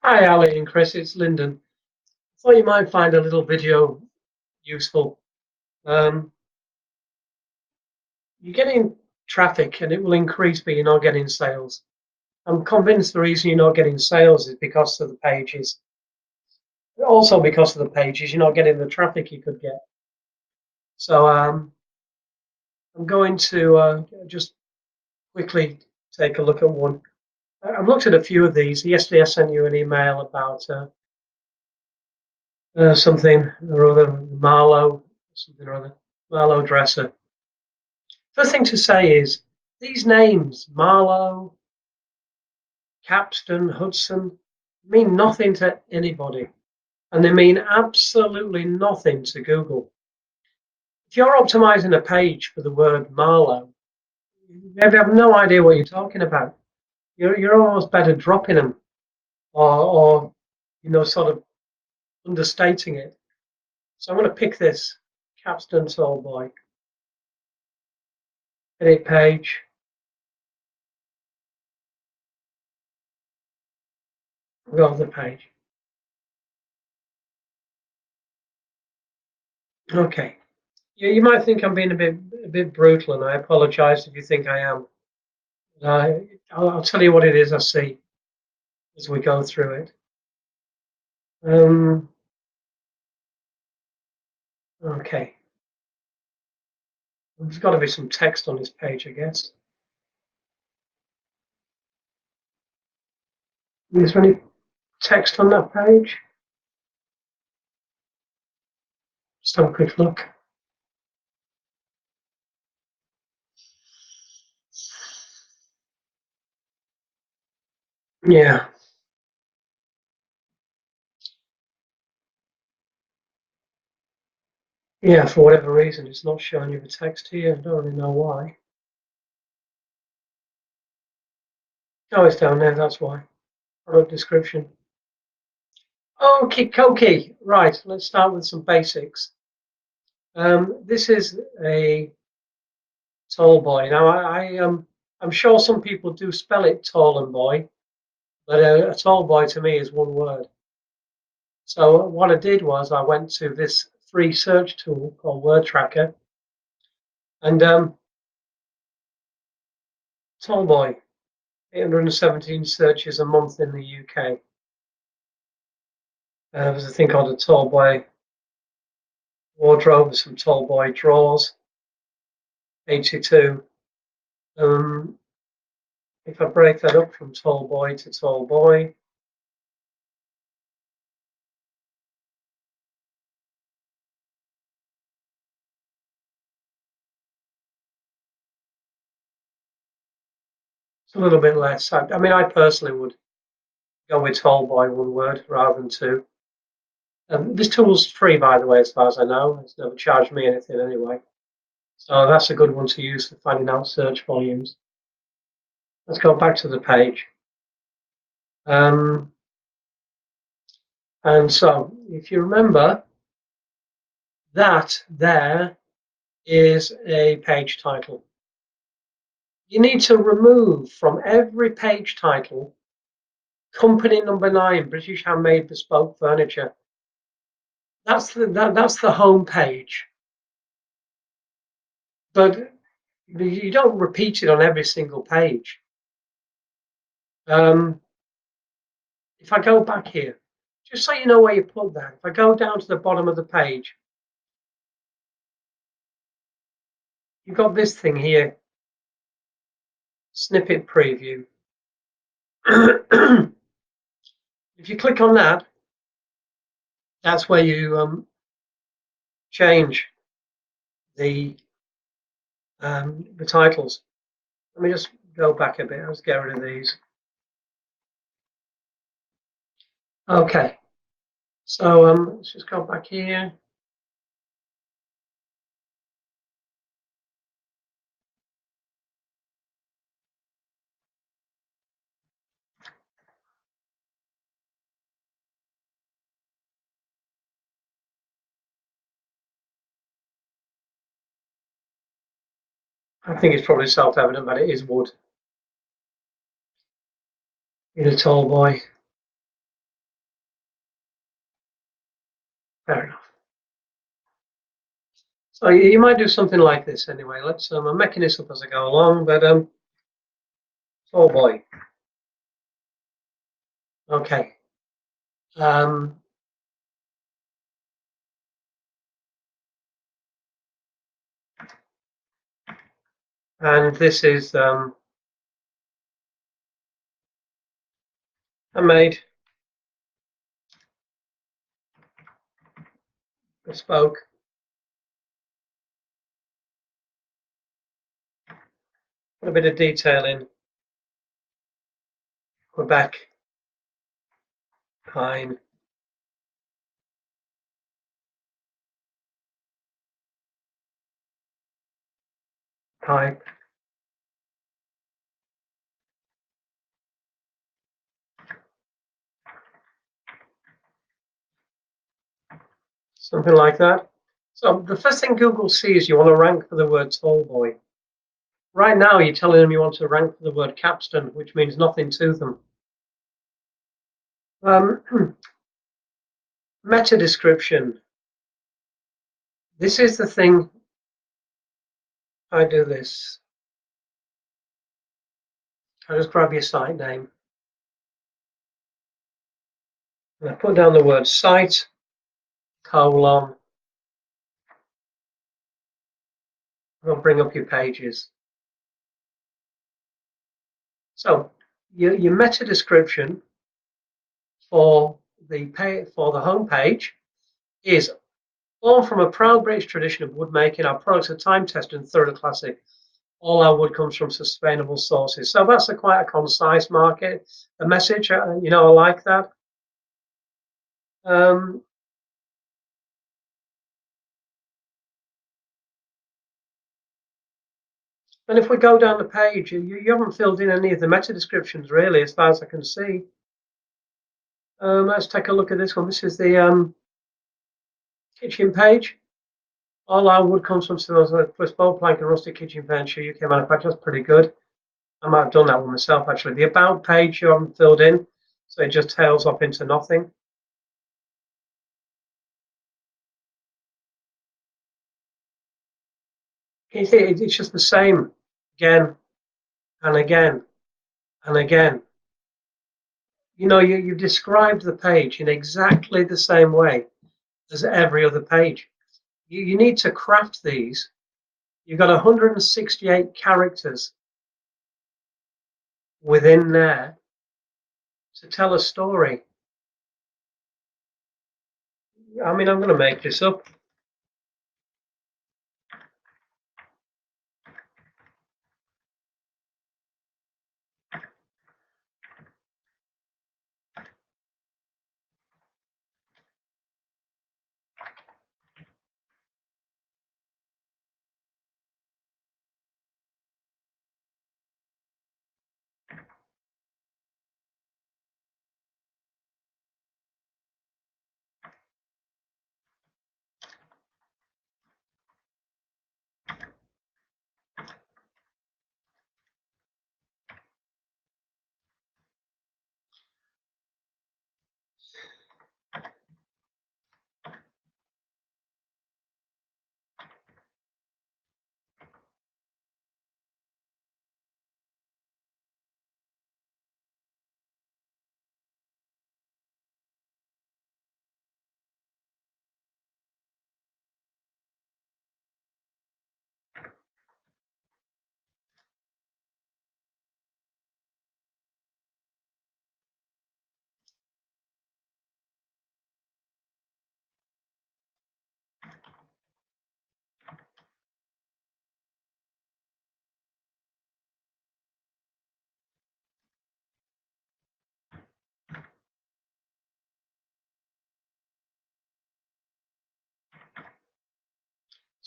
Hi, Ali and Chris, it's Lyndon. Thought you might find a little video useful. Um, you're getting traffic and it will increase, but you're not getting sales. I'm convinced the reason you're not getting sales is because of the pages. Also, because of the pages, you're not getting the traffic you could get. So I'm going to just quickly take a look at one. I've looked at a few of these. Yesterday, I sent you an email about something or other, Marlow, something or other, Marlow dresser. First thing to say is these names, Marlow, Capstan, Hudson, mean nothing to anybody. And they mean absolutely nothing to Google. If you're optimizing a page for the word Marlow, you have no idea what you're talking about. You're almost better dropping them or sort of understating it. So I'm going to pick this Capstan Tall Boy, edit page, go off the page. Okay. You might think I'm being a bit brutal, and I apologise if you think I am. I'll tell you what it is I see as we go through it. Um, okay, there's got to be some text on this page, I guess. Is there any text on that page? Just have a quick look. Yeah, yeah. For whatever reason, it's not showing you the text here. I don't really know why. Oh, it's down there. That's why. Product description. Okay, okay. Right. Let's start with some basics. This is a tall boy. Now, I'm sure some people do spell it tall and boy, but a tall boy to me is one word. So what I did was I went to this free search tool called Word Tracker, and tall boy, 817 searches a month in the UK. There's a thing called a tall boy wardrobe, some tall boy drawers, 82. Um, if I break that up from tall boy to tall boy, it's a little bit less. I mean, I personally would go with tall boy one word rather than two. This tool's free, by the way, as far as I know. It's never charged me anything anyway. So that's a good one to use for finding out search volumes. Let's go back to the page. Um, and so, if you remember, that there is a page title. You need to remove from every page title company number 9, British Handmade Bespoke Furniture. That's the home page. But you don't repeat it on every single page. If I go back here, just so you know where you put that, if I go down to the bottom of the page, you've got this thing here, snippet preview. If you click on that, that's where you change the titles. Let me just go back a bit. Let's get rid of these. Okay, so let's just go back here. I think it's probably self-evident, but it is wood in a tall boy. So you might do something like this anyway. Let's. I'm making this up as I go along, but oh boy. Okay. Um, and this is handmade, bespoke. Put a bit of detail in. Quebec pine. Pipe. Something like that. So the first thing Google sees, you want to rank for the word tall boy. Right now, you're telling them you want to rank for the word capstan, which means nothing to them. Meta description. This is the thing. I do this. I just grab your site name. And I put down the word site, colon. I'll bring up your pages. So your meta description for the home page is born from a proud British tradition of wood making. Our products are time tested and thoroughly classic. All our wood comes from sustainable sources. So that's quite a concise market, a message. I like that. Um, and if we go down the page, you haven't filled in any of the meta descriptions really, as far as I can see. Let's take a look at this one. This is the kitchen page. All our wood comes from plus bold plank and rustic kitchen furniture, UK manufacturer. That's pretty good. I might have done that one myself actually. The about page you haven't filled in, so it just tails off into nothing. Can you see it's just the same again and again and again. You've described the page in exactly the same way as every other page. You need to craft these. You've got 168 characters within there to tell a story. I mean, I'm going to make this up.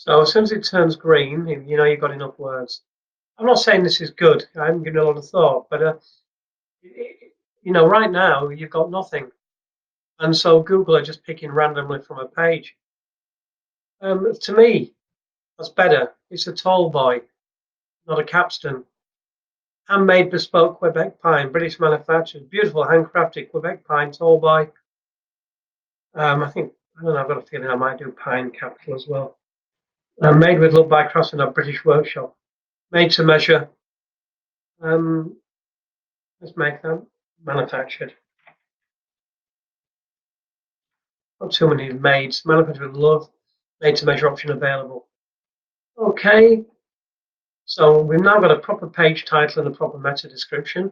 So as soon as it turns green, you've got enough words. I'm not saying this is good. I haven't given it a lot of thought, but right now you've got nothing, and so Google are just picking randomly from a page. To me, that's better. It's a tall boy, not a capstan. Handmade, bespoke Quebec pine, British manufactured, beautiful handcrafted Quebec pine tall boy. I don't know. I've got a feeling I might do pine capital as well. Made with love by Crafts in our British workshop. Made to measure. Let's make them manufactured. Not too many mades. Manufactured with love. Made to measure option available. Okay. So we've now got a proper page title and a proper meta description.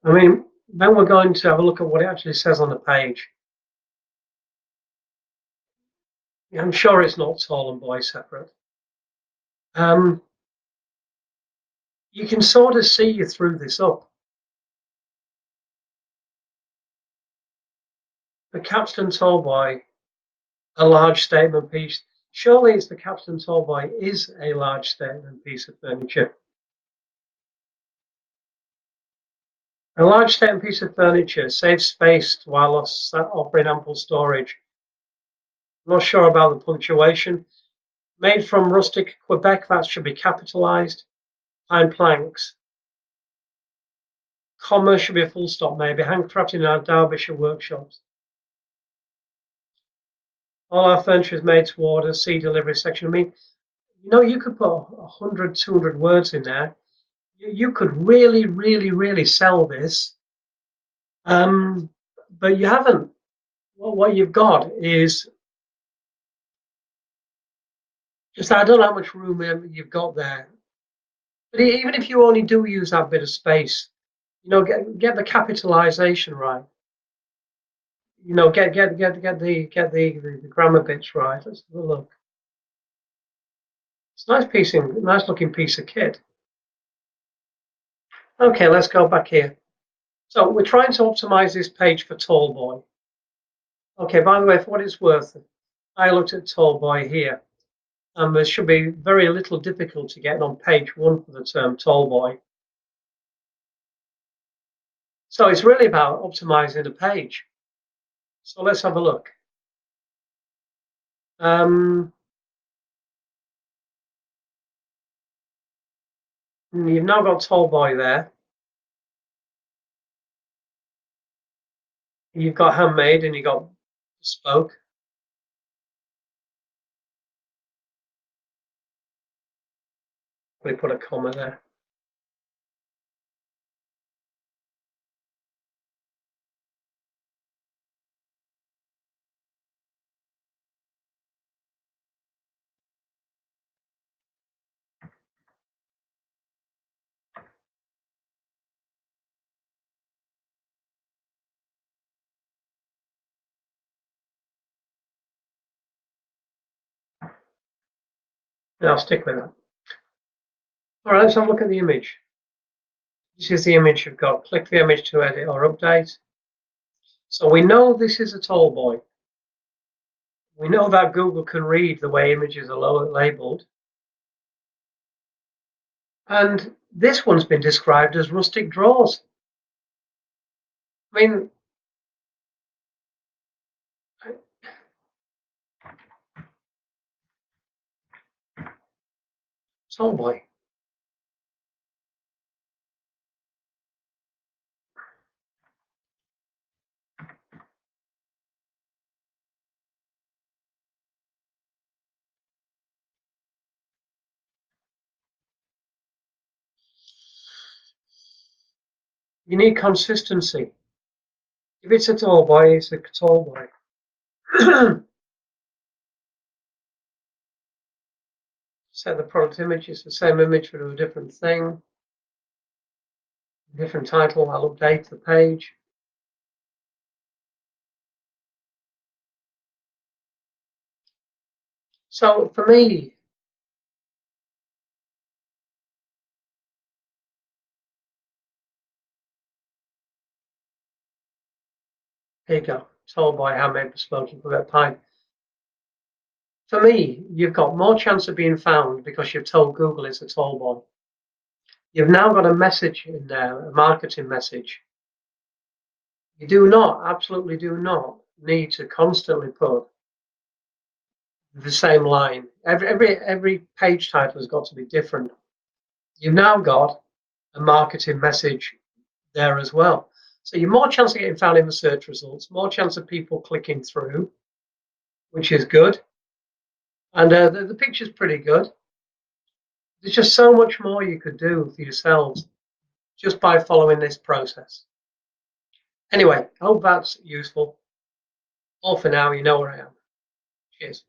I mean, then we're going to have a look at what it actually says on the page. I'm sure it's not tall and boy separate. You can sort of see through this up. The Capstan Tall Boy, a large statement piece. Surely it's the Capstan Tall Boy is a large statement piece of furniture. A large statement piece of furniture saves space while offering ample storage. I'm not sure about the punctuation. Made from rustic Quebec, that should be capitalized. Pine planks. Comma should be a full stop, maybe. Handcrafted in our Derbyshire workshops. All our furniture is made to order. See delivery section. I mean, you could put 100, 200 words in there. You could really, really, really sell this. But you haven't. Well, what you've got is just, I don't know how much room you've got there. But even if you only do use that bit of space, get the capitalization right. Get the grammar bits right. Let's have a look. It's a nice looking piece of kit. Okay, let's go back here. So we're trying to optimize this page for Tall Boy. Okay, by the way, for what it's worth, I looked at Tall Boy here. There should be very little difficulty getting on page 1 for the term Tall Boy. So it's really about optimizing the page. So let's have a look. You've now got Tall Boy there. You've got handmade and you've got bespoke. We put a comma there. And I'll stick with that. All right, let's have a look at the image. This is the image you've got. Click the image to edit or update. So we know this is a Tall Boy. We know that Google can read the way images are labeled. And this one's been described as rustic drawers. I mean, Tall Boy. You need consistency. If it's a Tall Boy, it's a Tall Boy. Set the product image, it's the same image but a different thing. Different title, I'll update the page. So for me, here you go, Tall Boy, handmade, bespoke, and Quebec pine. For me, you've got more chance of being found because you've told Google it's a Tall Boy. You've now got a message in there, a marketing message. You do not, absolutely do not, need to constantly put the same line. Every page title has got to be different. You've now got a marketing message there as well. So you're more chance of getting found in the search results, more chance of people clicking through, which is good. And the picture's pretty good. There's just so much more you could do for yourselves just by following this process. Anyway, I hope that's useful. All for now, you know where I am. Cheers.